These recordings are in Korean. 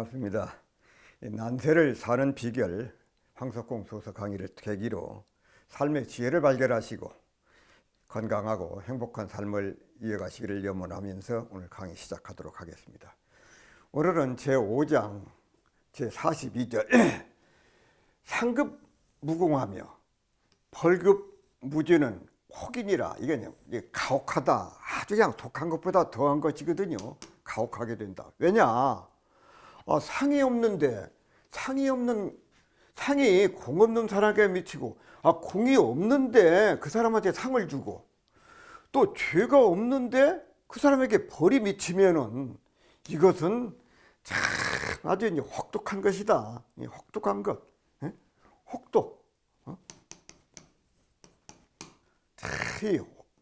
반갑습니다. 난세를 사는 비결 황석공 소서 강의를 계기로 삶의 지혜를 발견하시고 건강하고 행복한 삶을 이어가시기를 염원하면서 오늘 강의 시작하도록 하겠습니다. 오늘은 제5장 제42절 상급 무공하며 벌급 무죄는 혹이니라. 이게 가혹하다. 아주 그냥 독한 것보다 더한 것이거든요. 가혹하게 된다. 왜냐? 상이 없는데 상이 공 없는 사람에게 미치고 공이 없는데 그 사람한테 상을 주고 또 죄가 없는데 그 사람에게 벌이 미치면은 이것은 참 아주 혹독한 것이다. 혹독한 것. 혹독.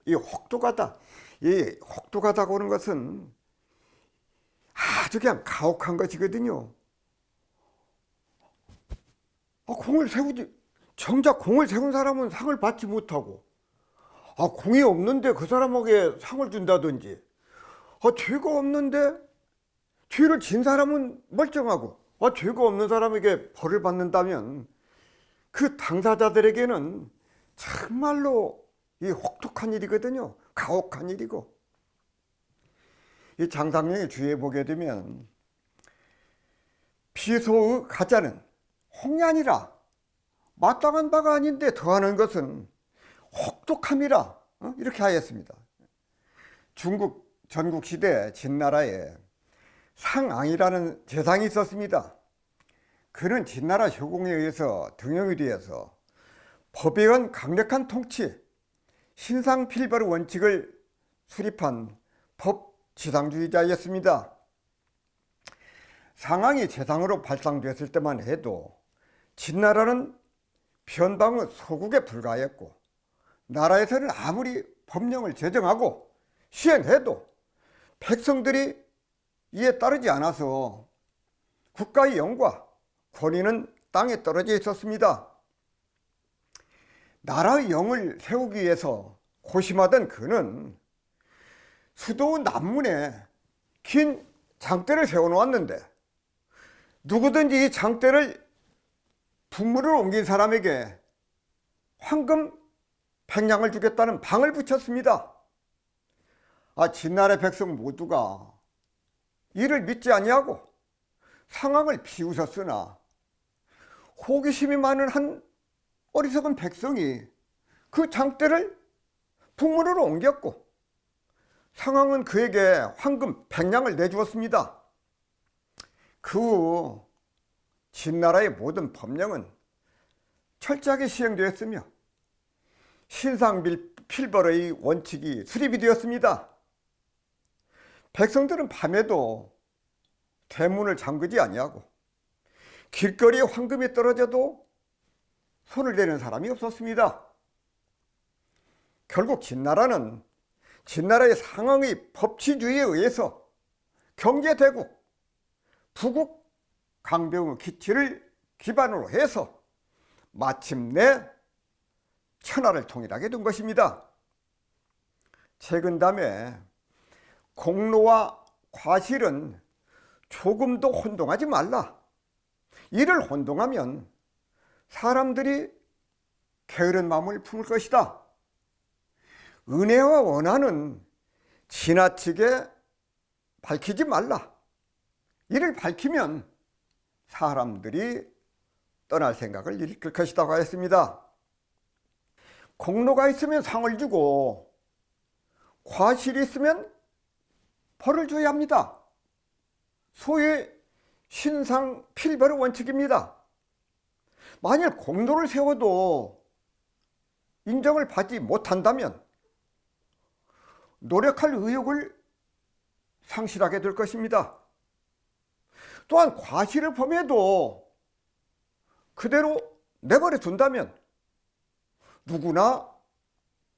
이 혹독하다. 이 혹독하다고 하는 것은 아주 그냥 가혹한 것이거든요. 정작 공을 세운 사람은 상을 받지 못하고, 공이 없는데 그 사람에게 상을 준다든지, 죄가 없는데 죄를 진 사람은 멀쩡하고, 죄가 없는 사람에게 벌을 받는다면 그 당사자들에게는 정말로 이 혹독한 일이거든요. 가혹한 일이고. 이 장상령의 주위에 보게 되면 비소의 가짜는 홍련이라 마땅한 바가 아닌데 더하는 것은 혹독함이라 이렇게 하였습니다. 중국 전국시대 진나라에 상앙이라는 재상이 있었습니다. 그는 진나라 효공에 의해서 등용이 되어서 법에 의한 강력한 통치, 신상필벌의 원칙을 수립한 법 지상주의자였습니다. 상황이 재상으로 발상되었을 때만 해도 진나라는 변방의 소국에 불과했고, 나라에서는 아무리 법령을 제정하고 시행해도 백성들이 이에 따르지 않아서 국가의 영과 권위는 땅에 떨어져 있었습니다. 나라의 영을 세우기 위해서 고심하던 그는 수도 남문에 긴 장대를 세워놓았는데 누구든지 이 장대를 북문으로 옮긴 사람에게 황금 100냥을 주겠다는 방을 붙였습니다. 진나라의 백성 모두가 이를 믿지 아니하고 상황을 비웃었으나 호기심이 많은 한 어리석은 백성이 그 장대를 북문으로 옮겼고 상황은 그에게 황금 100냥을 내주었습니다. 그 후 진나라의 모든 법령은 철저하게 시행되었으며 신상필벌의 원칙이 수립이 되었습니다. 백성들은 밤에도 대문을 잠그지 아니하고 길거리에 황금이 떨어져도 손을 대는 사람이 없었습니다. 결국 진나라의 상황의 법치주의에 의해서 경제대국, 부국, 강병의 기치를 기반으로 해서 마침내 천하를 통일하게 된 것입니다. 최근담에 공로와 과실은 조금도 혼동하지 말라. 이를 혼동하면 사람들이 게으른 마음을 품을 것이다. 은혜와 원한은 지나치게 밝히지 말라. 이를 밝히면 사람들이 떠날 생각을 일으킬 것이라고 하였습니다. 공로가 있으면 상을 주고 과실이 있으면 벌을 줘야 합니다. 소위 신상필벌의 원칙입니다. 만일 공로를 세워도 인정을 받지 못한다면 노력할 의욕을 상실하게 될 것입니다. 또한 과실을 범해도 그대로 내버려 둔다면 누구나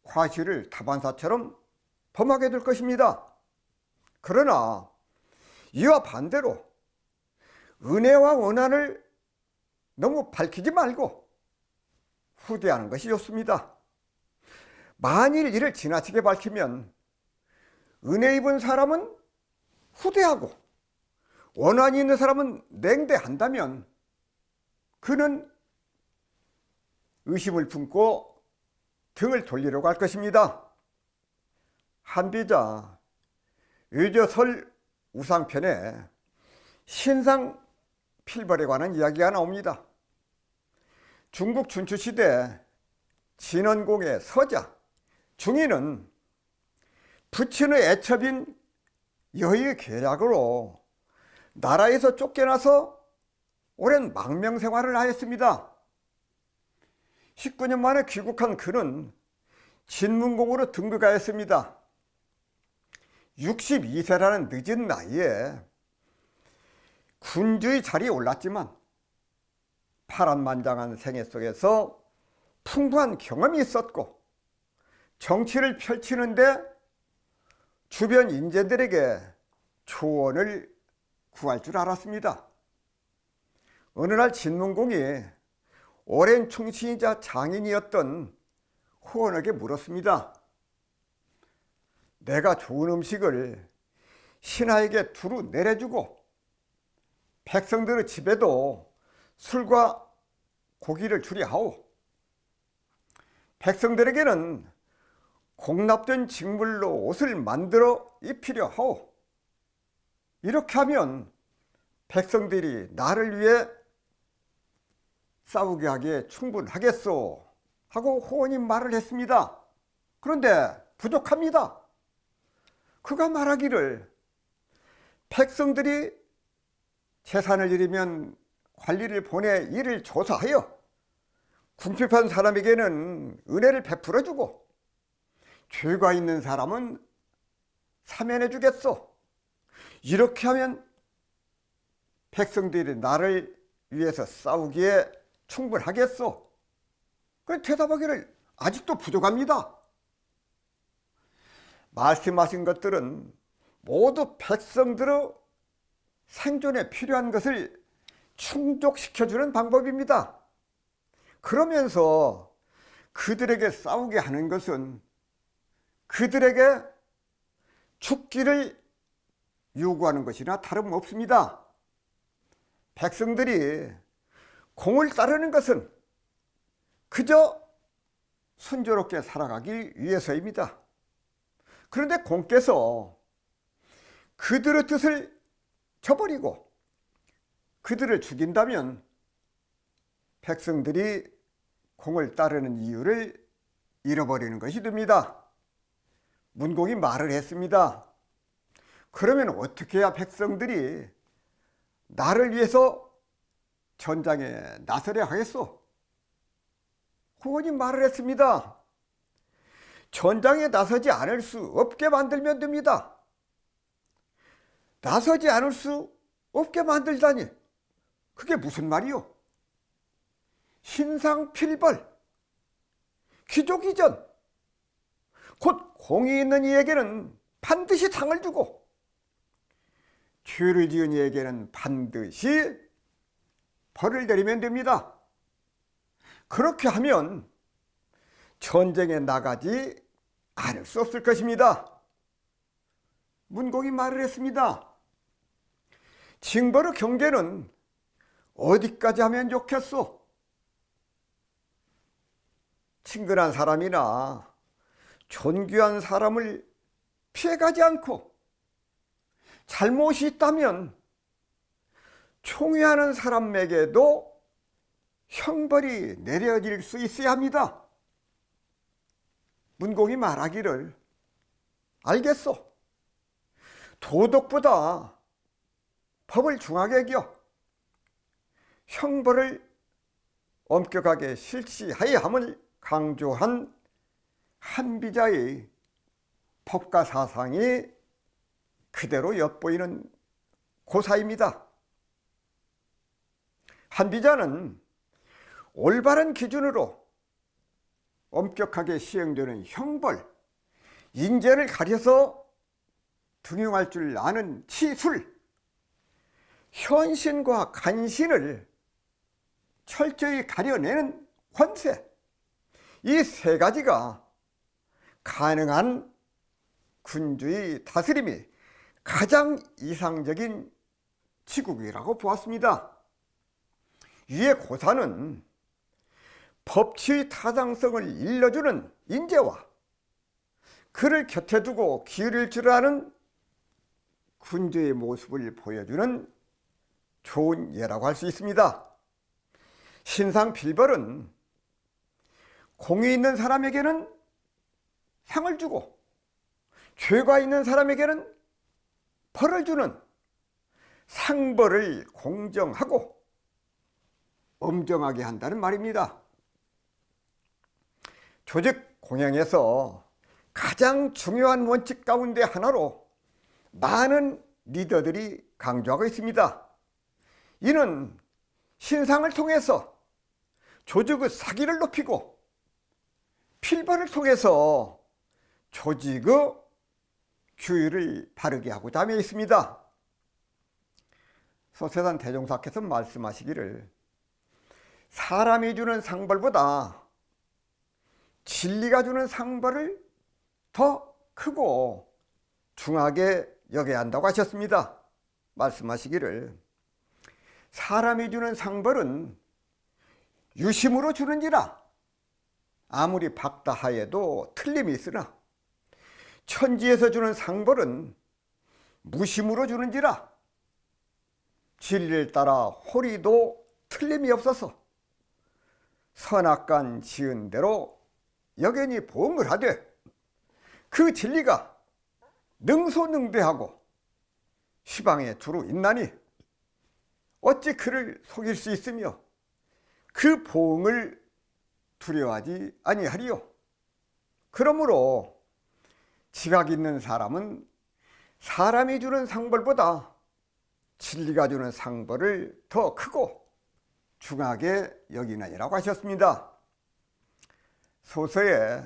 과실을 다반사처럼 범하게 될 것입니다. 그러나 이와 반대로 은혜와 원한을 너무 밝히지 말고 후대하는 것이 좋습니다. 만일 이를 지나치게 밝히면 은혜 입은 사람은 후대하고 원한이 있는 사람은 냉대한다면 그는 의심을 품고 등을 돌리려고 할 것입니다. 한비자 유저설 우상편에 신상 필벌에 관한 이야기가 나옵니다. 중국 춘추시대 진원공의 서자 중인은 부친의 애첩인 여의의 계략으로 나라에서 쫓겨나서 오랜 망명생활을 하였습니다. 19년 만에 귀국한 그는 진문공으로 등극하였습니다. 62세라는 늦은 나이에 군주의 자리에 올랐지만 파란만장한 생애 속에서 풍부한 경험이 있었고 정치를 펼치는데 주변 인재들에게 조언을 구할 줄 알았습니다. 어느 날 진문공이 오랜 충신이자 장인이었던 후원에게 물었습니다. 내가 좋은 음식을 신하에게 두루 내려주고 백성들의 집에도 술과 고기를 주리하오. 백성들에게는 공납된 직물로 옷을 만들어 입히려 하오. 이렇게 하면 백성들이 나를 위해 싸우게 하기에 충분하겠소 하고 호원이 말을 했습니다. 그런데 부족합니다. 그가 말하기를 백성들이 재산을 잃으면 관리를 보내 이를 조사하여 궁핍한 사람에게는 은혜를 베풀어주고 죄가 있는 사람은 사면해 주겠소. 이렇게 하면 백성들이 나를 위해서 싸우기에 충분하겠소. 그 대답하기를 아직도 부족합니다. 말씀하신 것들은 모두 백성들의 생존에 필요한 것을 충족시켜주는 방법입니다. 그러면서 그들에게 싸우게 하는 것은 그들에게 죽기를 요구하는 것이나 다름없습니다. 백성들이 공을 따르는 것은 그저 순조롭게 살아가기 위해서입니다. 그런데 공께서 그들의 뜻을 저버리고 그들을 죽인다면 백성들이 공을 따르는 이유를 잃어버리는 것이 됩니다. 문공이 말을 했습니다. 그러면 어떻게 해야 백성들이 나를 위해서 전장에 나서려 하겠소? 후원이 말을 했습니다. 전장에 나서지 않을 수 없게 만들면 됩니다. 나서지 않을 수 없게 만들다니 그게 무슨 말이요? 신상필벌, 귀족이전, 곧 공이 있는 이에게는 반드시 상을 주고 죄를 지은 이에게는 반드시 벌을 내리면 됩니다. 그렇게 하면 전쟁에 나가지 않을 수 없을 것입니다. 문공이 말을 했습니다. 징벌의 경계는 어디까지 하면 좋겠소? 친근한 사람이나 존귀한 사람을 피해가지 않고 잘못이 있다면 총애하는 사람에게도 형벌이 내려질 수 있어야 합니다. 문공이 말하기를 알겠소. 도덕보다 법을 중하게 여겨 형벌을 엄격하게 실시하여야 함을 강조한 한비자의 법과 사상이 그대로 엿보이는 고사입니다. 한비자는 올바른 기준으로 엄격하게 시행되는 형벌, 인재를 가려서 등용할 줄 아는 치술, 현신과 간신을 철저히 가려내는 권세, 이 세 가지가 가능한 군주의 다스림이 가장 이상적인 지국이라고 보았습니다. 이에 고사는 법치의 타당성을 일러주는 인재와 그를 곁에 두고 기울일 줄 아는 군주의 모습을 보여주는 좋은 예라고 할 수 있습니다. 신상 필벌은 공이 있는 사람에게는 상을 주고 죄가 있는 사람에게는 벌을 주는 상벌을 공정하고 엄정하게 한다는 말입니다. 조직 공영에서 가장 중요한 원칙 가운데 하나로 많은 리더들이 강조하고 있습니다. 이는 신상을 통해서 조직의 사기를 높이고 필벌을 통해서 조직의 규율을 바르게 하고자 하며 있습니다. 소세산 대종사께서 말씀하시기를 사람이 주는 상벌보다 진리가 주는 상벌을 더 크고 중하게 여겨야 한다고 하셨습니다. 말씀하시기를 사람이 주는 상벌은 유심으로 주는지라 아무리 박다하여도 틀림이 있으나 천지에서 주는 상벌은 무심으로 주는지라 진리를 따라 호리도 틀림이 없어서 선악간 지은 대로 여견이 보응을 하되 그 진리가 능소능대하고 시방에 두루 있나니 어찌 그를 속일 수 있으며 그 보응을 두려워하지 아니하리요. 그러므로 지각 있는 사람은 사람이 주는 상벌보다 진리가 주는 상벌을 더 크고 중하게 여기느니라고 하셨습니다. 소서에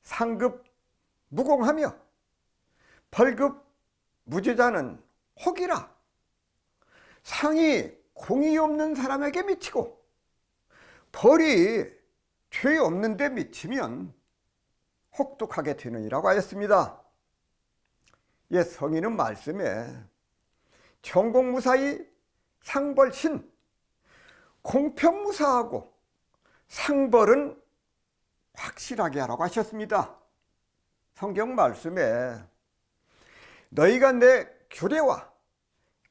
상급 무공하며 벌급 무죄자는 혹이라 상이 공의 없는 사람에게 미치고 벌이 죄 없는 데 미치면 혹독하게 되느니라고 하였습니다. 옛 성인은 말씀에 전공무사히 상벌신 공평무사하고 상벌은 확실하게 하라고 하셨습니다. 성경 말씀에 너희가 내 규례와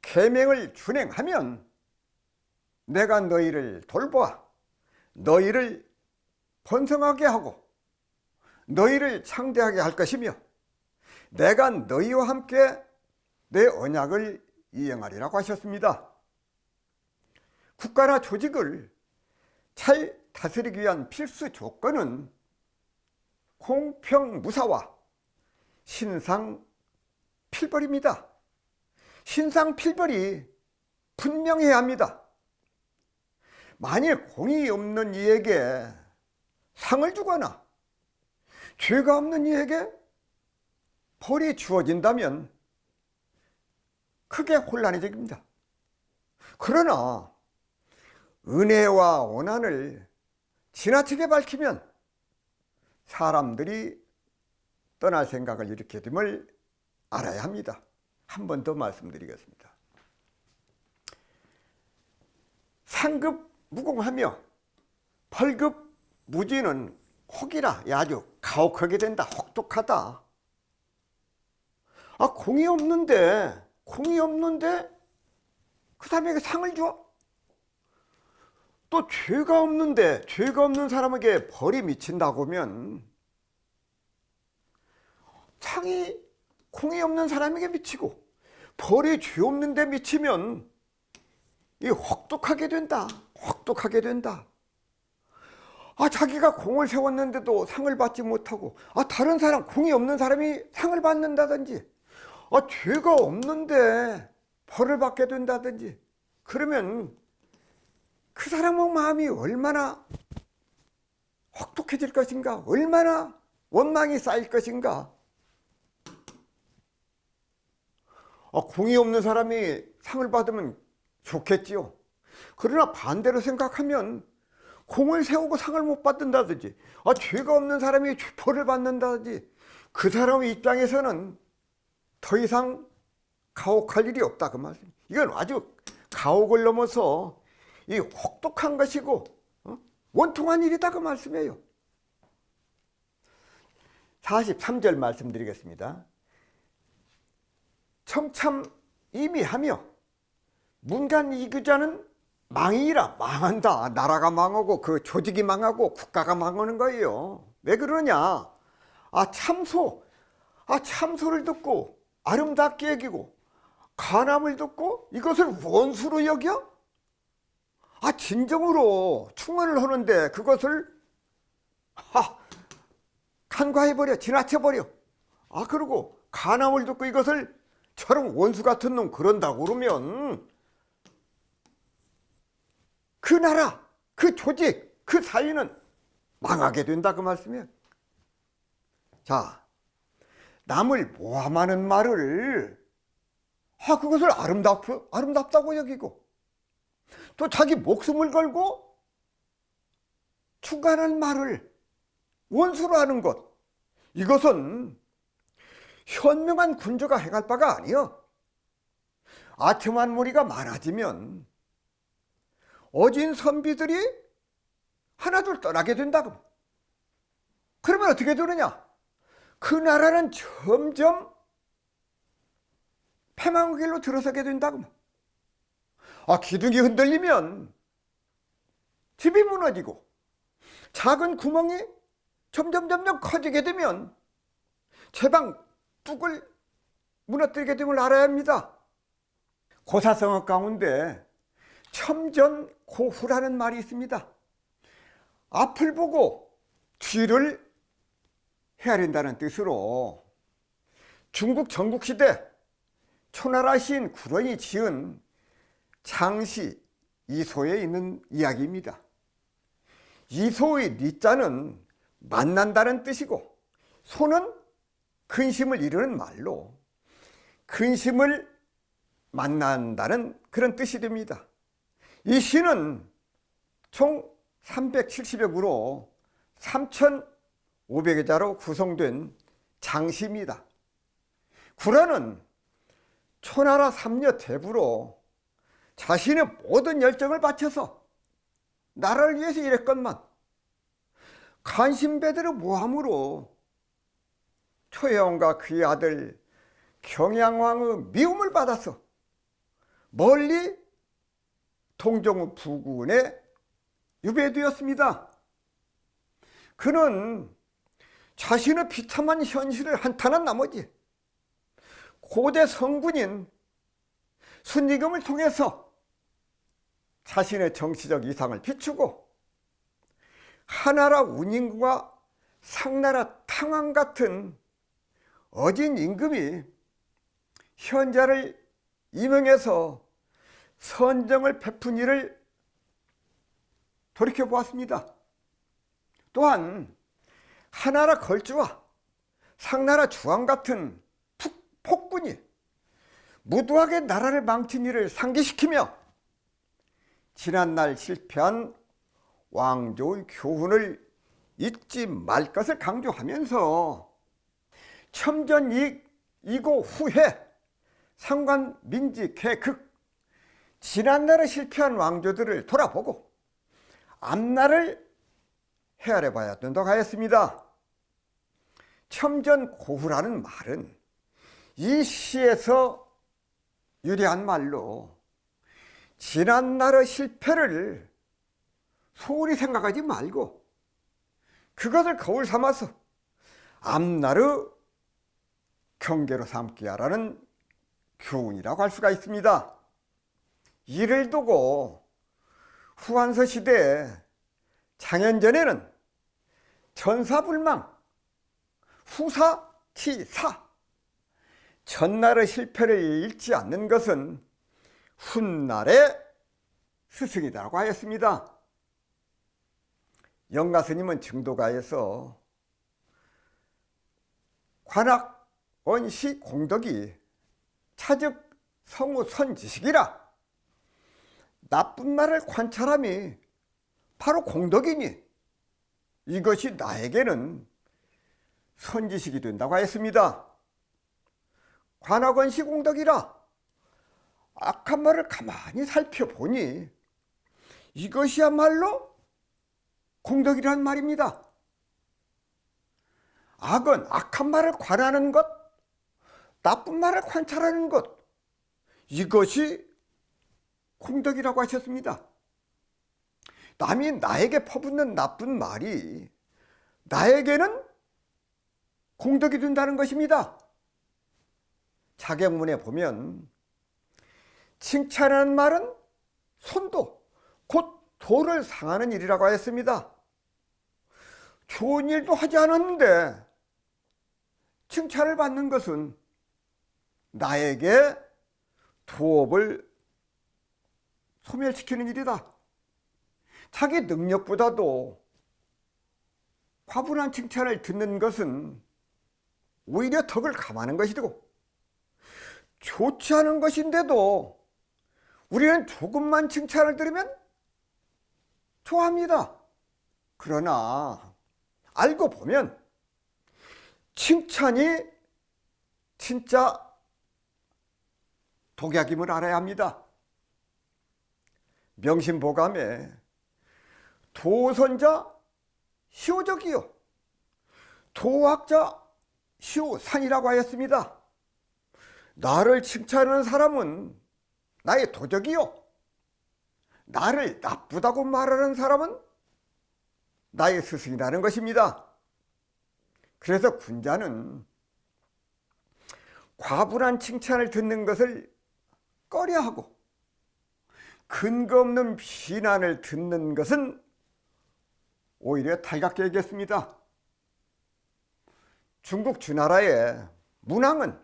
계명을 준행하면 내가 너희를 돌보아 너희를 번성하게 하고 너희를 창대하게 할 것이며 내가 너희와 함께 내 언약을 이행하리라고 하셨습니다. 국가나 조직을 잘 다스리기 위한 필수 조건은 공평무사와 신상필벌입니다. 신상필벌이 분명해야 합니다. 만일 공이 없는 이에게 상을 주거나 죄가 없는 이에게 벌이 주어진다면 크게 혼란해집니다. 그러나 은혜와 원한을 지나치게 밝히면 사람들이 떠날 생각을 일으키게 됨을 알아야 합니다. 한 번 더 말씀드리겠습니다. 상급 무공하며 벌급 무지는 혹이라 아주 가혹하게 된다. 혹독하다. 공이 없는데 그 사람에게 상을 줘? 또 죄가 없는 사람에게 벌이 미친다고 하면 상이 공이 없는 사람에게 미치고 벌이 죄 없는 데 미치면 이 혹독하게 된다. 자기가 공을 세웠는데도 상을 받지 못하고 다른 사람 공이 없는 사람이 상을 받는다든지 죄가 없는데 벌을 받게 된다든지 그러면 그 사람의 마음이 얼마나 혹독해질 것인가, 얼마나 원망이 쌓일 것인가. 공이 없는 사람이 상을 받으면 좋겠지요. 그러나 반대로 생각하면 공을 세우고 상을 못 받는다든지 죄가 없는 사람이 벌을 받는다든지 그 사람의 입장에서는 더 이상 가혹할 일이 없다 그 말씀. 이건 아주 가혹을 넘어서 이 혹독한 것이고 원통한 일이다 그 말씀이에요. 43절 말씀드리겠습니다. 청참 이미하며 문간 이규자는 망이라. 망한다. 나라가 망하고 그 조직이 망하고 국가가 망하는 거예요. 왜 그러냐? 참소를 듣고 아름답게 여기고 간함을 듣고 이것을 원수로 여겨? 진정으로 충언을 하는데 그것을 간과해버려, 지나쳐버려. 그리고 간함을 듣고 이것을 저런 원수 같은 놈 그런다고 그러면 그 나라, 그 조직, 그 사회는 망하게 된다 그 말씀이에요. 자, 남을 모함하는 말을 그것을 아름답다고 여기고 또 자기 목숨을 걸고 충간한 말을 원수로 하는 것, 이것은 현명한 군주가 행할 바가 아니여. 아첨한 무리가 많아지면 어진 선비들이 하나둘 떠나게 된다고. 그러면 어떻게 되느냐? 그 나라는 점점 패망의 길로 들어서게 된다고. 기둥이 흔들리면 집이 무너지고 작은 구멍이 점점 커지게 되면 제방 뚝을 무너뜨리게 됨을 알아야 합니다. 고사성어 가운데 첨전고후라는 말이 있습니다. 앞을 보고 뒤를 헤아린다는 뜻으로 중국 전국시대 초나라 시인 구런이 지은 장시 이소에 있는 이야기입니다. 이소의 리자는 만난다는 뜻이고 소는 근심을 이루는 말로 근심을 만난다는 그런 뜻이 됩니다. 이 시는 총 370여 구로 3,500여 자로 구성된 장시입니다. 구런은 초나라 3녀 대부로 자신의 모든 열정을 바쳐서 나라를 위해서 일했건만 간신배들의 모함으로 초혜원과 그의 아들 경양왕의 미움을 받아서 멀리 동정의 부군에 유배되었습니다. 그는 자신의 비참한 현실을 한탄한 나머지 고대 성군인 순리금을 통해서 자신의 정치적 이상을 비추고 하나라 운임과 상나라 탕왕 같은 어진 임금이 현자를 임명해서 선정을 베푼 일을 돌이켜보았습니다. 또한 하나라 걸주와 상나라 주왕 같은 폭군이 무도하게 나라를 망친 일을 상기시키며 지난날 실패한 왕조의 교훈을 잊지 말 것을 강조하면서 첨전이고 후회 상관민지개극 지난날에 실패한 왕조들을 돌아보고 앞날을 헤아려 봐야 된다고 하였습니다. 첨전고후라는 말은 이 시에서 유래한 말로 지난날의 실패를 소홀히 생각하지 말고 그것을 거울 삼아서 앞날의 경계로 삼게 하라는 교훈이라고 할 수가 있습니다. 이를 두고 후한서 시대에 장현전에는 전사불망, 후사치사, 전날의 실패를 잃지 않는 것은 훗날의 스승이라고 하였습니다. 영가스님은 증도가에서 관악언시 공덕이 차즉 성우 선지식이라, 나쁜 말을 관찰함이 바로 공덕이니 이것이 나에게는 선지식이 된다고 하였습니다. 관악언시 공덕이라, 악한 말을 가만히 살펴보니 이것이야말로 공덕이란 말입니다. 악은 악한 말을 관하는 것, 나쁜 말을 관찰하는 것, 이것이 공덕이라고 하셨습니다. 남이 나에게 퍼붓는 나쁜 말이 나에게는 공덕이 된다는 것입니다. 자경문에 보면 칭찬하는 말은 손도 곧 도를 상하는 일이라고 하였습니다. 좋은 일도 하지 않았는데 칭찬을 받는 것은 나에게 도업을 소멸시키는 일이다. 자기 능력보다도 과분한 칭찬을 듣는 것은 오히려 덕을 감하는 것이고, 좋지 않은 것인데도 우리는 조금만 칭찬을 들으면 좋아합니다. 그러나 알고 보면 칭찬이 진짜 독약임을 알아야 합니다. 명심보감에 도선자 시오적이요 도학자 시오산이라고 하였습니다. 나를 칭찬하는 사람은 나의 도적이요, 나를 나쁘다고 말하는 사람은 나의 스승이라는 것입니다. 그래서 군자는 과분한 칭찬을 듣는 것을 꺼려하고 근거 없는 비난을 듣는 것은 오히려 달갑게 여겼습니다. 중국 주나라의 문왕은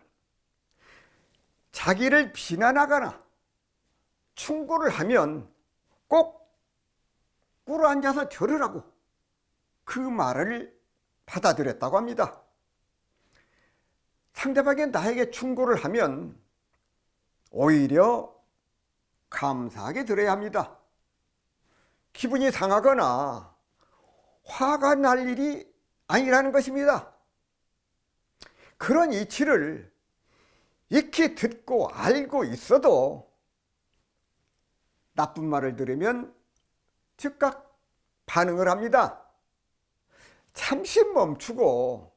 자기를 비난하거나 충고를 하면 꼭 꿇어 앉아서 들으라고 그 말을 받아들였다고 합니다. 상대방이 나에게 충고를 하면 오히려 감사하게 들어야 합니다. 기분이 상하거나 화가 날 일이 아니라는 것입니다. 그런 이치를 익히 듣고 알고 있어도 나쁜 말을 들으면 즉각 반응을 합니다. 잠시 멈추고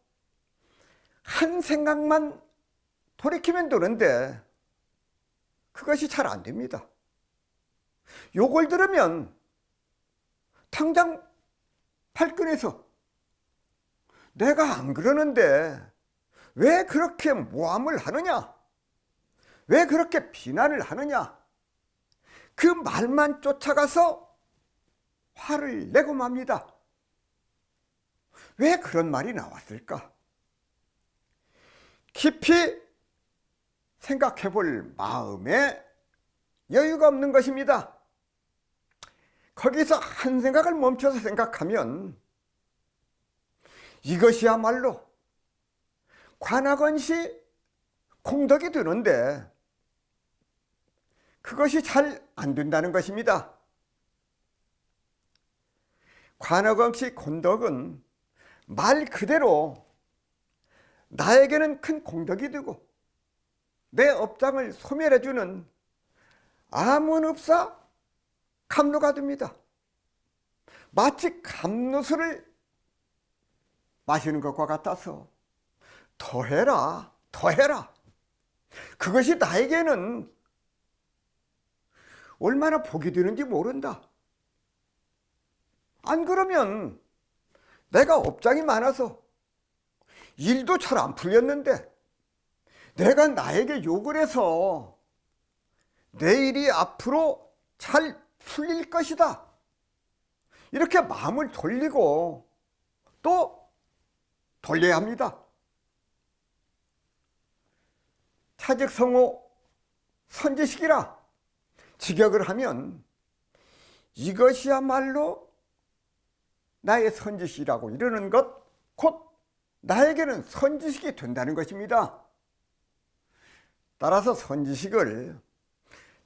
한 생각만 돌이키면 되는데 그것이 잘 안 됩니다. 욕을 들으면 당장 발끈해서 내가 안 그러는데 왜 그렇게 모함을 하느냐, 왜 그렇게 비난을 하느냐, 그 말만 쫓아가서 화를 내고 맙니다. 왜 그런 말이 나왔을까? 깊이 생각해 볼 마음에 여유가 없는 것입니다. 거기서 한 생각을 멈춰서 생각하면 이것이야말로 관악언시 공덕이 되는데 그것이 잘 안 된다는 것입니다. 관악언시 공덕은 말 그대로 나에게는 큰 공덕이 되고 내 업장을 소멸해주는 아문흡사 감로가 됩니다. 마치 감로수를 마시는 것과 같아서 더해라 더해라, 그것이 나에게는 얼마나 복이 되는지 모른다. 안 그러면 내가 업장이 많아서 일도 잘 안 풀렸는데 내가 나에게 욕을 해서 내 일이 앞으로 잘 풀릴 것이다, 이렇게 마음을 돌리고 또 돌려야 합니다. 차직성호 선지식이라 직역을 하면 이것이야말로 나의 선지식이라고 이러는 것, 곧 나에게는 선지식이 된다는 것입니다. 따라서 선지식을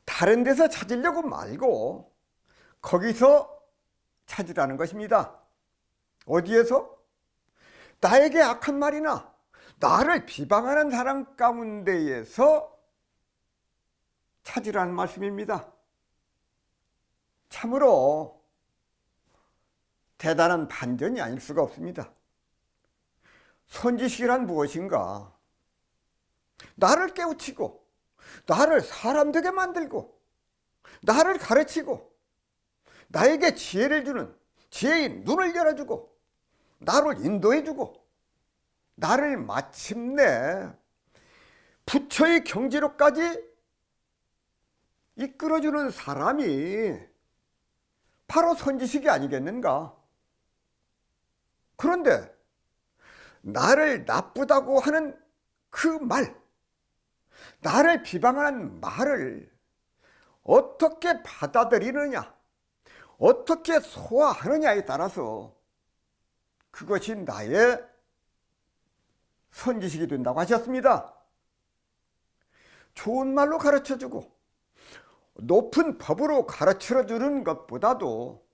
다른 데서 찾으려고 말고 거기서 찾으라는 것입니다. 어디에서? 나에게 악한 말이나 나를 비방하는 사람 가운데에서 찾으라는 말씀입니다. 참으로 대단한 반전이 아닐 수가 없습니다. 선지식이란 무엇인가? 나를 깨우치고 나를 사람 되게 만들고 나를 가르치고 나에게 지혜를 주는 지혜의 눈을 열어주고 나를 인도해주고 나를 마침내 부처의 경지로까지 이끌어주는 사람이 바로 선지식이 아니겠는가? 그런데 나를 나쁘다고 하는 그 말, 나를 비방하는 말을 어떻게 받아들이느냐, 어떻게 소화하느냐에 따라서 그것이 나의 선지식이 된다고 하셨습니다. 좋은 말로 가르쳐주고 높은 법으로 가르쳐주는 것보다도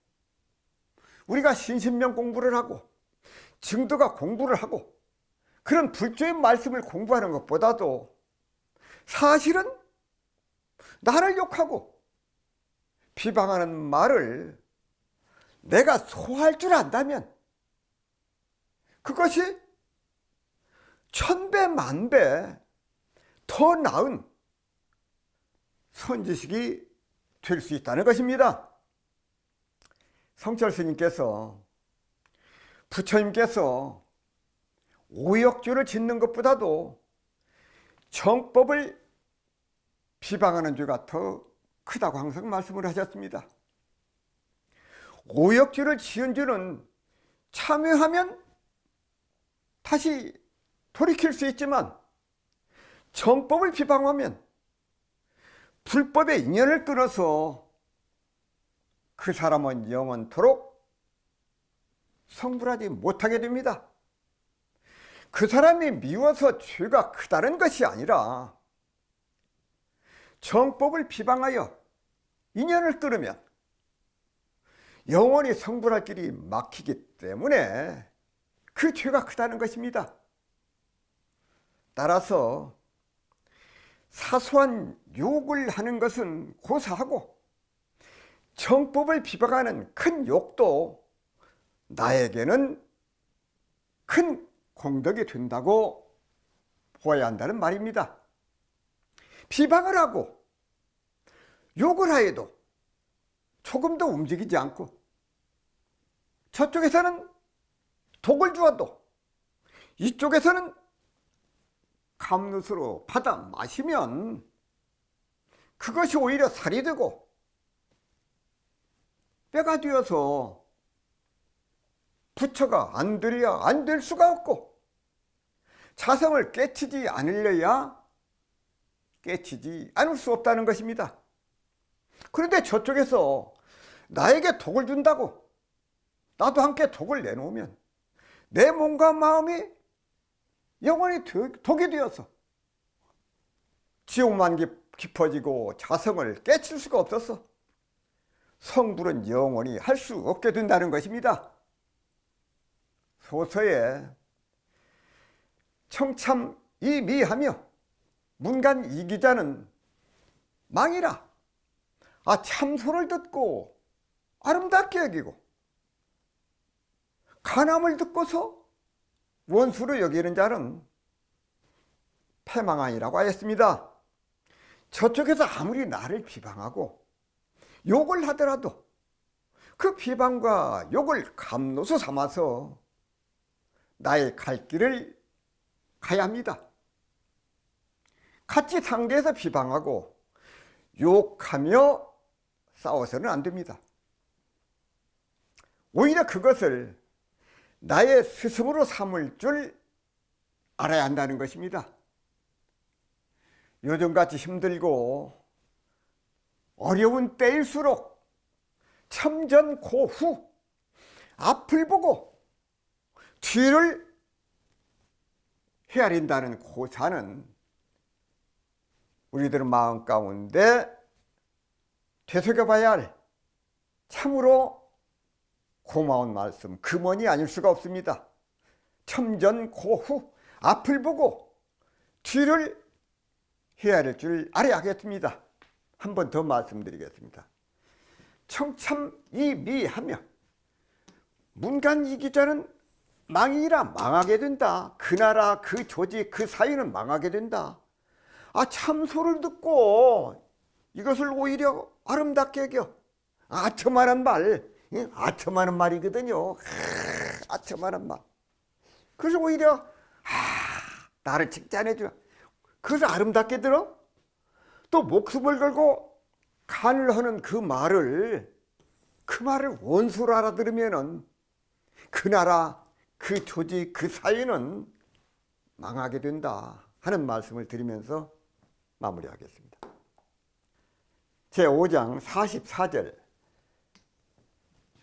우리가 신신명 공부를 하고 증도가 공부를 하고 그런 불조의 말씀을 공부하는 것보다도 사실은 나를 욕하고 비방하는 말을 내가 소화할 줄 안다면 그것이 천배 만배 더 나은 선지식이 될 수 있다는 것입니다. 성철 스님께서 부처님께서 오역죄를 짓는 것보다도 정법을 비방하는 죄가 더 크다고 항상 말씀을 하셨습니다. 오역죄를 지은 죄는 참회하면 다시 돌이킬 수 있지만 정법을 비방하면 불법의 인연을 끊어서 그 사람은 영원토록 성불하지 못하게 됩니다. 그 사람이 미워서 죄가 크다는 것이 아니라 정법을 비방하여 인연을 끊으면 영원히 성불할 길이 막히기 때문에 그 죄가 크다는 것입니다. 따라서 사소한 욕을 하는 것은 고사하고 정법을 비방하는 큰 욕도 나에게는 큰 공덕이 된다고 보아야 한다는 말입니다. 비방을 하고 욕을 하여도 조금 더 움직이지 않고 저쪽에서는 독을 주어도 이쪽에서는 감릇으로 받아 마시면 그것이 오히려 살이 되고 뼈가 되어서 부처가 안 되려야 안 될 수가 없고 자성을 깨치지 않으려야 깨치지 않을 수 없다는 것입니다. 그런데 저쪽에서 나에게 독을 준다고 나도 함께 독을 내놓으면 내 몸과 마음이 영원히 독이 되어서 지옥만 깊어지고 자성을 깨칠 수가 없어서 성불은 영원히 할 수 없게 된다는 것입니다. 소서에 청참 이미하며 문간 이기자는 망이라. 참소를 듣고 아름답게 여기고 간암을 듣고서 원수로 여기는 자는 패망하니라고 하였습니다. 저쪽에서 아무리 나를 비방하고 욕을 하더라도 그 비방과 욕을 감로소 삼아서 나의 갈 길을 가야 합니다. 같이 상대해서 비방하고 욕하며 싸워서는 안 됩니다. 오히려 그것을 나의 스승으로 삼을 줄 알아야 한다는 것입니다. 요즘같이 힘들고 어려운 때일수록 참전고후 앞을 보고 뒤를 헤아린다는 고사는 우리들 마음 가운데 되새겨봐야 할 참으로 고마운 말씀, 금원이 아닐 수가 없습니다. 첨전고후 앞을 보고 뒤를 헤아릴 줄 알아야겠습니다. 한 번 더 말씀드리겠습니다. 청참이미하며 문간이기자는 망이라 망하게 된다. 그 나라, 그 조직, 그 사회는 망하게 된다. 참소를 듣고 이것을 오히려 아름답게 여겨. 아첨하는 말, 아첨하는 말이거든요. 아첨하는 말. 그래서 오히려 나를 칭찬해줘. 그래서 아름답게 들어. 또 목숨을 걸고 간을 하는 그 말을 원수로 알아들으면은 그 나라, 그 조직, 그 사회는 망하게 된다 하는 말씀을 드리면서 마무리하겠습니다. 제5장 44절.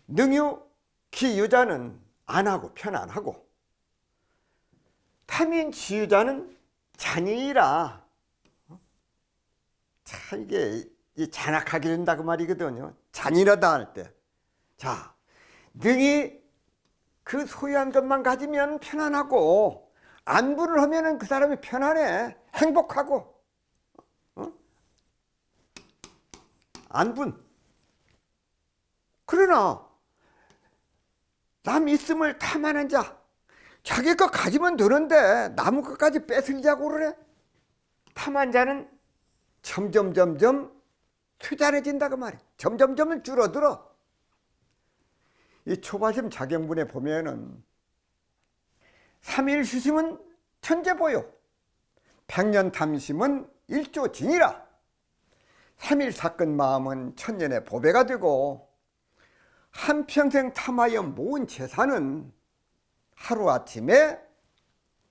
능유 기유자는 안하고 편안하고 탐인 지유자는 잔인이라. 참 이게 잔악하게 된다 그 말이거든요. 잔인하다 할 때. 자, 능히 그 소유한 것만 가지면 편안하고 안분을 하면은 그 사람이 편안해, 행복하고. 안분. 그러나 남 있음을 탐하는 자, 자기 것 가지면 되는데 남의 것까지 뺏으려고 그래. 탐한 자는 점점 투잔해진다 그 말이야. 점점 줄어들어. 이 초발심 자경분에 보면은 삼일휴심은 천재보요, 백년탐심은 일조진이라. 삼일사건 마음은 천년의 보배가 되고 한평생 탐하여 모은 재산은 하루아침에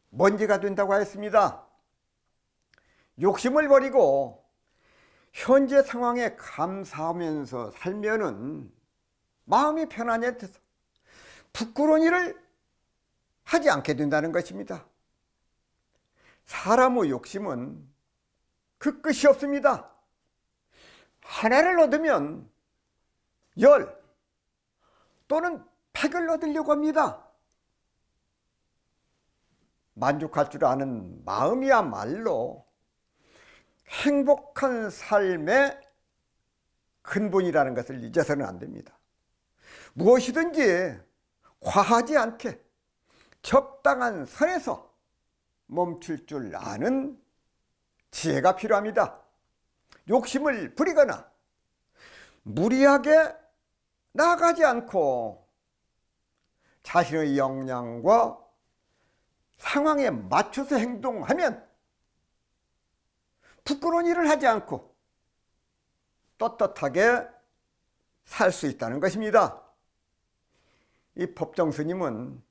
먼지가 된다고 했습니다. 욕심을 버리고 현재 상황에 감사하면서 살면은 마음이 편안해져서 부끄러운 일을 하지 않게 된다는 것입니다. 사람의 욕심은 그 끝이 없습니다. 하나를 얻으면 10 또는 100을 얻으려고 합니다. 만족할 줄 아는 마음이야말로 행복한 삶의 근본이라는 것을 잊어서는 안 됩니다. 무엇이든지 과하지 않게 적당한 선에서 멈출 줄 아는 지혜가 필요합니다. 욕심을 부리거나 무리하게 나아가지 않고 자신의 역량과 상황에 맞춰서 행동하면 부끄러운 일을 하지 않고 떳떳하게 살 수 있다는 것입니다. 이 법정 스님은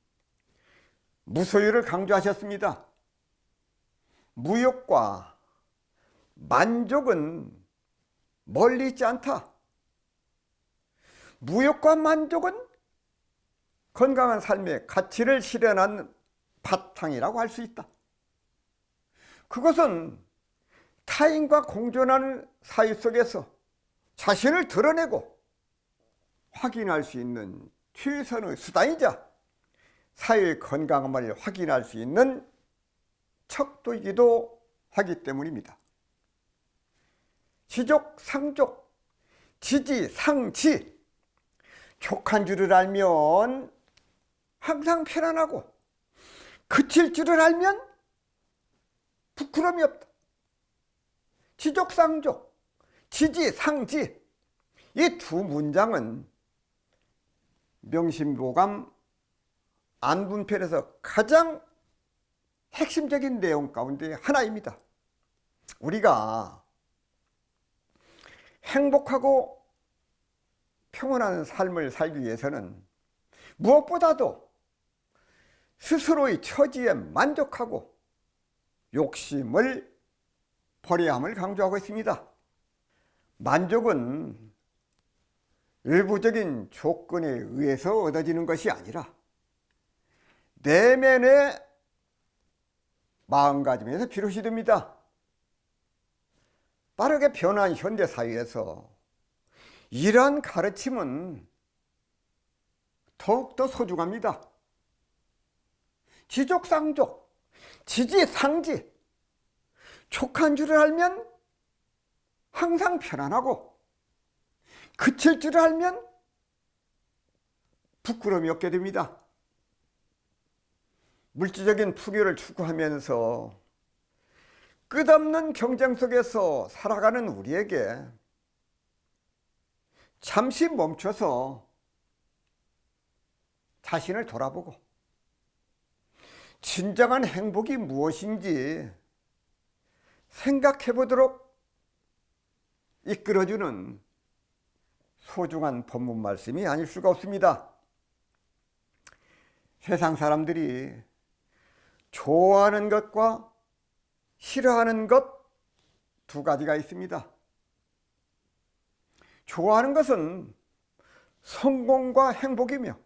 무소유를 강조하셨습니다. 무욕과 만족은 멀리 있지 않다. 무욕과 만족은 건강한 삶의 가치를 실현한 바탕이라고 할 수 있다. 그것은 타인과 공존하는 사회 속에서 자신을 드러내고 확인할 수 있는 최선의 수단이자 사회의 건강함을 확인할 수 있는 척도이기도 하기 때문입니다. 지족, 상족, 지지, 상지. 족한 줄을 알면 항상 편안하고 그칠 줄을 알면 부끄러움이 없다. 지족, 상족, 지지, 상지. 이 두 문장은 명심보감 안분편에서 가장 핵심적인 내용 가운데 하나입니다. 우리가 행복하고 평온한 삶을 살기 위해서는 무엇보다도 스스로의 처지에 만족하고 욕심을 버려야 함을 강조하고 있습니다. 만족은 일부적인 조건에 의해서 얻어지는 것이 아니라 내면의 마음가짐에서 비롯이 됩니다. 빠르게 변한 현대사회에서 이러한 가르침은 더욱더 소중합니다. 지족상족, 지지상지. 족한 줄을 알면 항상 편안하고 그칠 줄 알면 부끄러움이 없게 됩니다. 물질적인 풍요를 추구하면서 끝없는 경쟁 속에서 살아가는 우리에게 잠시 멈춰서 자신을 돌아보고 진정한 행복이 무엇인지 생각해 보도록 이끌어주는 소중한 본문 말씀이 아닐 수가 없습니다. 세상 사람들이 좋아하는 것과 싫어하는 것 두 가지가 있습니다. 좋아하는 것은 성공과 행복이며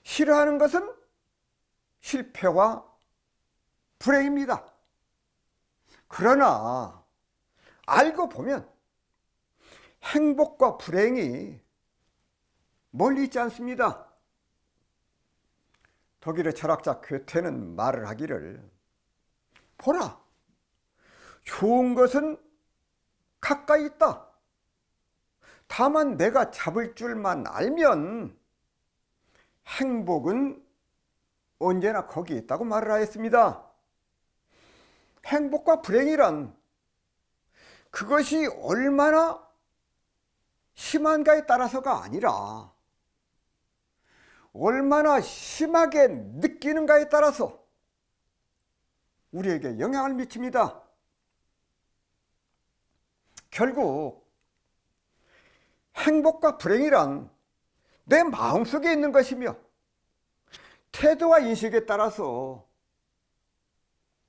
싫어하는 것은 실패와 불행입니다. 그러나 알고 보면 행복과 불행이 멀리 있지 않습니다. 독일의 철학자 괴테는 말을 하기를, 보라, 좋은 것은 가까이 있다. 다만 내가 잡을 줄만 알면 행복은 언제나 거기 있다고 말을 하였습니다. 행복과 불행이란 그것이 얼마나 심한가에 따라서가 아니라 얼마나 심하게 느끼는가에 따라서 우리에게 영향을 미칩니다. 결국 행복과 불행이란 내 마음속에 있는 것이며 태도와 인식에 따라서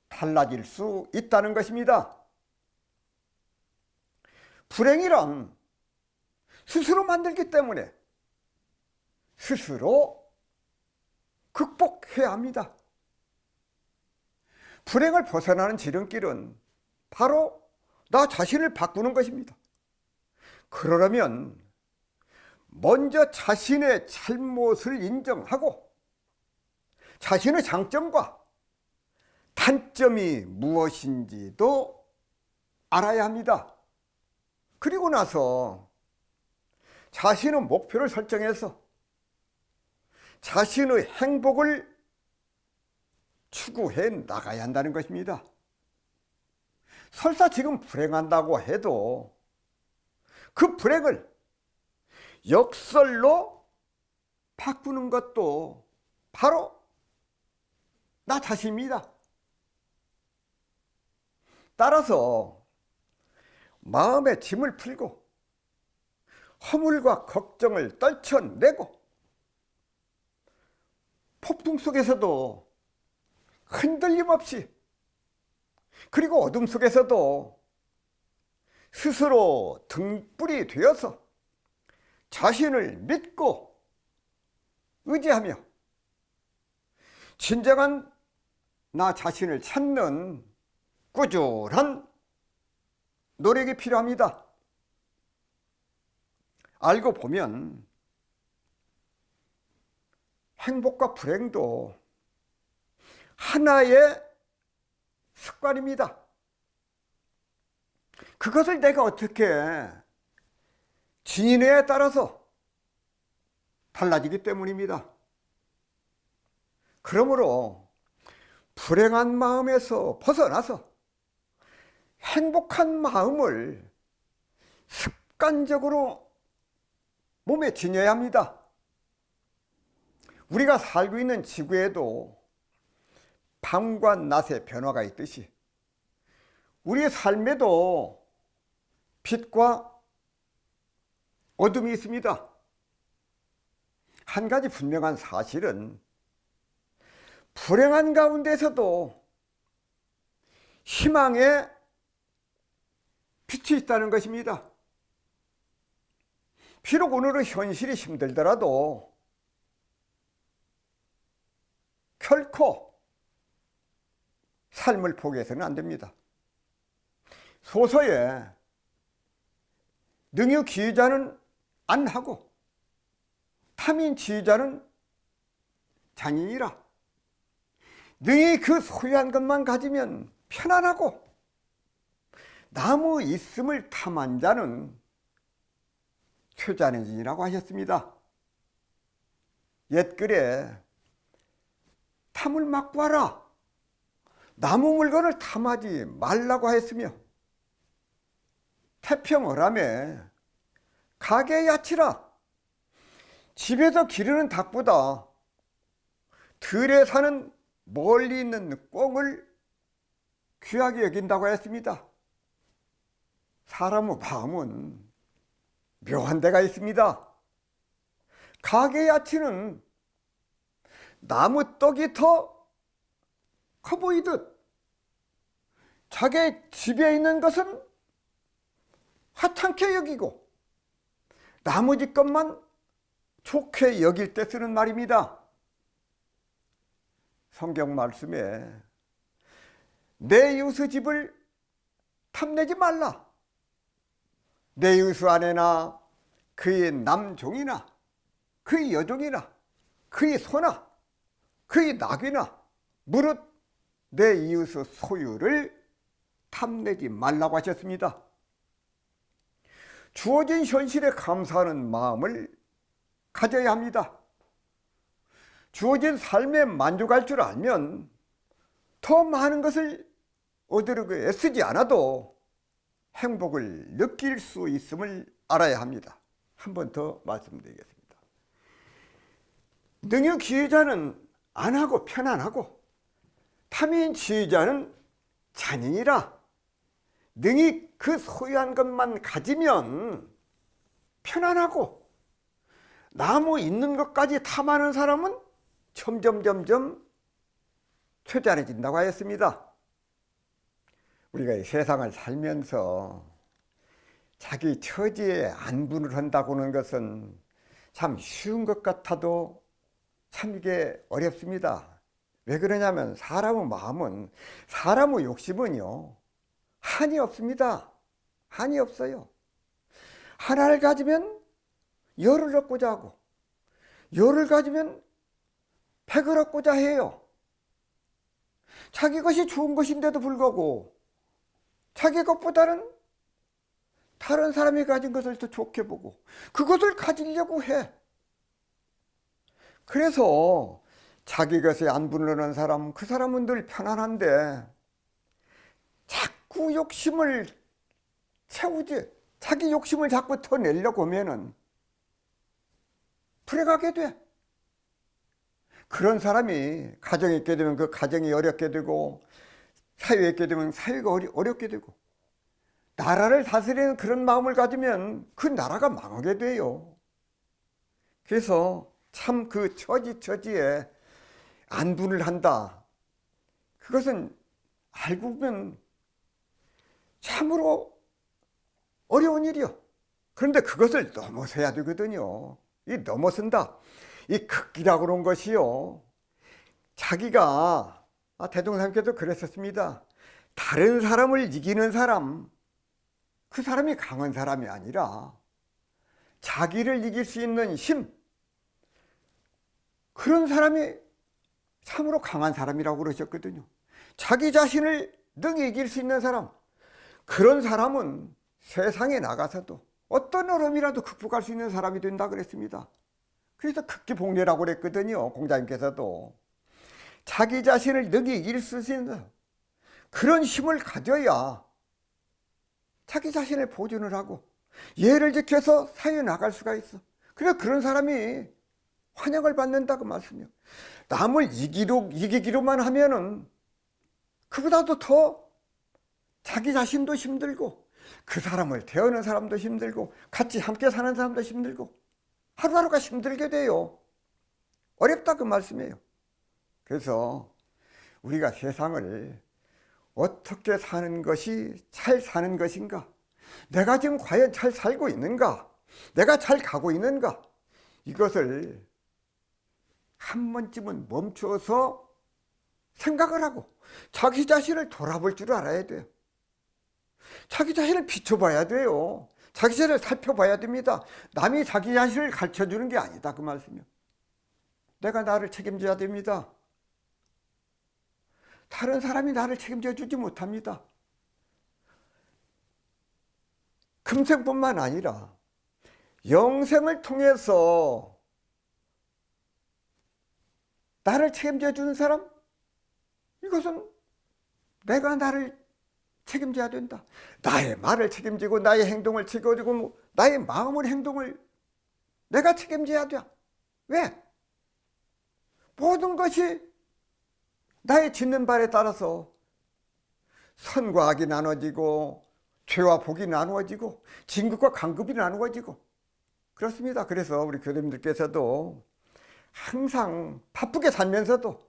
달라질 수 있다는 것입니다. 불행이란 스스로 만들기 때문에 스스로 극복해야 합니다. 불행을 벗어나는 지름길은 바로 나 자신을 바꾸는 것입니다. 그러려면 먼저 자신의 잘못을 인정하고 자신의 장점과 단점이 무엇인지도 알아야 합니다. 그리고 나서 자신의 목표를 설정해서 자신의 행복을 추구해 나가야 한다는 것입니다. 설사 지금 불행한다고 해도 그 불행을 역설로 바꾸는 것도 바로 나 자신입니다. 따라서 마음의 짐을 풀고 허물과 걱정을 떨쳐내고 폭풍 속에서도 흔들림 없이, 그리고 어둠 속에서도 스스로 등불이 되어서 자신을 믿고 의지하며 진정한 나 자신을 찾는 꾸준한 노력이 필요합니다. 알고 보면 행복과 불행도 하나의 습관입니다. 그것을 내가 어떻게 지니느냐에 따라서 달라지기 때문입니다. 그러므로 불행한 마음에서 벗어나서 행복한 마음을 습관적으로 몸에 지녀야 합니다. 우리가 살고 있는 지구에도 밤과 낮의 변화가 있듯이 우리의 삶에도 빛과 어둠이 있습니다. 한 가지 분명한 사실은 불행한 가운데서도 희망의 빛이 있다는 것입니다. 비록 오늘의 현실이 힘들더라도 결코 삶을 포기해서는 안 됩니다. 소서에 능유기의자는 안 하고 탐인지의자는 장인이라. 능히 그 소유한 것만 가지면 편안하고 나무 있음을 탐한 자는 쇠잔해진이라고 하셨습니다. 옛글에 탐을 막고 하라, 나무 물건을 탐하지 말라고 하였으며, 태평어람에 가게 야치라, 집에서 기르는 닭보다 들에 사는 멀리 있는 꿩을 귀하게 여긴다고 했습니다. 사람의 마음은 묘한 데가 있습니다. 가게 야치는 나무 떡이 더 커 보이듯 자기 집에 있는 것은 하찮게 여기고 나머지 것만 좋게 여길 때 쓰는 말입니다. 성경 말씀에 내 이웃의 집을 탐내지 말라, 내 이웃의 아내나 그의 남종이나 그의 여종이나 그의 소나 그의 낙이나 무릇 내 이웃의 소유를 탐내지 말라고 하셨습니다. 주어진 현실에 감사하는 마음을 가져야 합니다. 주어진 삶에 만족할 줄 알면 더 많은 것을 얻으려고 애쓰지 않아도 행복을 느낄 수 있음을 알아야 합니다. 한 번 더 말씀드리겠습니다. 능욕 지휘자는 안하고 편안하고 탐인 지휘자는 잔인이라, 능히 그 소유한 것만 가지면 편안하고 나무 있는 것까지 탐하는 사람은 점점 쇠잔해진다고 하였습니다. 우리가 이 세상을 살면서 자기 처지에 안분을 한다고 하는 것은 참 쉬운 것 같아도 참 이게 어렵습니다. 왜 그러냐면 사람의 마음은, 사람의 욕심은요, 한이 없습니다. 한이 없어요. 하나를 가지면 열을 얻고자 하고, 열을 가지면 백을 얻고자 해요. 자기 것이 좋은 것인데도 불구하고 자기 것보다는 다른 사람이 가진 것을 더 좋게 보고 그것을 가지려고 해. 그래서 자기 것에 안분을 하는 사람, 그 사람은 늘 편안한데 자꾸 욕심을 채우지, 자기 욕심을 자꾸 더 내려고 하면은 불행하게 돼. 그런 사람이 가정이 있게 되면 그 가정이 어렵게 되고, 사회에 있게 되면 사회가 어렵게 되고, 나라를 다스리는 그런 마음을 가지면 그 나라가 망하게 돼요. 그래서 참 그 처지에 안분을 한다, 그것은 알고 보면 참으로 어려운 일이요. 그런데 그것을 넘어서야 되거든요. 이 넘어선다, 이 극기라고 그런 것이요, 자기가 대동사님께서 그랬었습니다. 다른 사람을 이기는 사람, 그 사람이 강한 사람이 아니라 자기를 이길 수 있는 힘, 그런 사람이 참으로 강한 사람이라고 그러셨거든요. 자기 자신을 능히 이길 수 있는 사람, 그런 사람은 세상에 나가서도 어떤 어려움이라도 극복할 수 있는 사람이 된다 그랬습니다. 그래서 극기복례라고 그랬거든요. 공자님께서도 자기 자신을 능히 이길 수 있는 그런 힘을 가져야 자기 자신을 보존을 하고 예를 지켜서 사회에 나갈 수가 있어. 그래, 그런 사람이 환영을 받는다고 말씀이요. 남을 이기기로만 하면은 그보다도 더 자기 자신도 힘들고, 그 사람을 대하는 사람도 힘들고, 같이 함께 사는 사람도 힘들고, 하루하루가 힘들게 돼요. 어렵다 그 말씀이에요. 그래서 우리가 세상을 어떻게 사는 것이 잘 사는 것인가, 내가 지금 과연 잘 살고 있는가, 내가 잘 가고 있는가, 이것을 한 번쯤은 멈춰서 생각을 하고 자기 자신을 돌아볼 줄 알아야 돼요. 자기 자신을 비춰봐야 돼요. 자기 자신을 살펴봐야 됩니다. 남이 자기 자신을 가르쳐주는 게 아니다 그 말씀이요. 내가 나를 책임져야 됩니다. 다른 사람이 나를 책임져 주지 못합니다. 금생뿐만 아니라 영생을 통해서 나를 책임져 주는 사람, 이것은 내가 나를 책임져야 된다. 나의 말을 책임지고 나의 행동을 책임지고 나의 마음을 행동을 내가 책임져야 돼. 왜? 모든 것이 나의 짓는 발에 따라서 선과 악이 나눠지고 죄와 복이 나누어지고 진급과 간급이 나누어지고 그렇습니다. 그래서 우리 교도님들께서도 항상 바쁘게 살면서도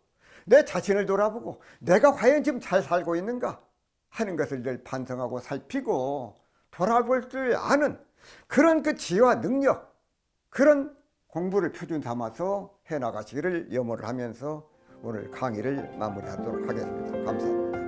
내 자신을 돌아보고 내가 과연 지금 잘 살고 있는가 하는 것을 늘 반성하고 살피고 돌아볼 줄 아는 그런 그 지혜와 능력, 그런 공부를 표준 삼아서 해나가시기를 염원을 하면서 오늘 강의를 마무리하도록 하겠습니다. 감사합니다.